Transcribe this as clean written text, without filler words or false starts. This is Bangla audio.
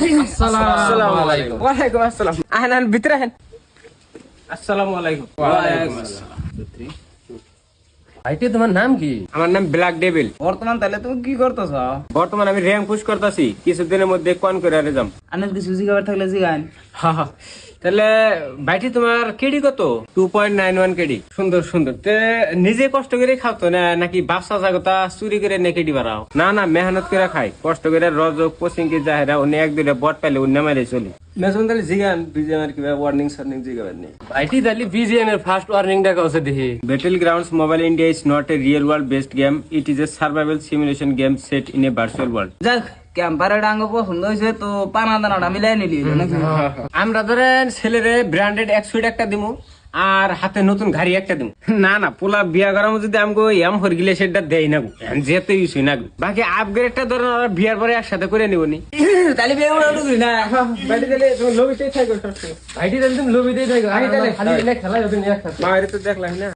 আসসালামু আলাইকুম। ওয়ালাইকুম আসসালাম। আহেন ভিতরে আহেন। আসসালামু আলাইকুম। ওয়ালাইকুম আসসালাম। ভাইটি তোমার নাম কি? আমার নাম ব্ল্যাক ডেভিল। বর্তমান তাহলে তুমি কি করতেছ? বর্তমানে আমি র্যাঙ্ক পুশ করতেছি, কিছুদিনের মধ্যে কন করে যাম। আনের কিছু জিগাবার থাকলে জিগান। তাহলে ভাইটি তোমার কেডি কত? 2.91 কেডি। সুন্দর সুন্দর। তে নিজে কষ্ট করে খাও তো না নাকি বাপসা জাগতা চুরি করে নে কেডি বাড়াও? না না, মেহনত করে খাই, কষ্ট করে রজক কোচিং কি যাহেরা অন্য এক দুইটা বট পাইলে অন্য মারে চলি। মেসন তাহলে জিগান বিজিএম এর কিবা ওয়ার্নিং সার্নিং জিগাবেন নি ভাইটি তাহলে বিজিএম এর ফার্স্ট ওয়ার্নিং দেখা আছে দেখি। Battlegrounds Mobile India is not a real world based game. It is a survival simulation game set in a virtual world. যাক ক্যাম্পারের ডাঙ্গ পছন্দ হয়েছে তো পানা দানাটা মিলাই নিলি নাকি? আমরা ধরেন ছেলেরে ব্র্যান্ডেড এক্সুইট একটা দিমু আর হাতে নতুন গাড়ি একটা দিমু। না না, পোলা বিয়া করার যদি আমগো এম হর গিলে সেটা দেই না, যেতে ইস্যু না। বাকি আপগ্রেডটা ধরেন আমরা বিয়ার পরে একসাথে করে নিবনি। তাহলে বিয়ে করে ঢুকলি না? ভাইটি তাহলে তুমি লবিতেই থাকো। ভাইটি তাহলে তুমি লবিতেই থাকো। আমি তাহলে খালি খেলা যদি নিয়ে মায়ের তো দেখলাম না।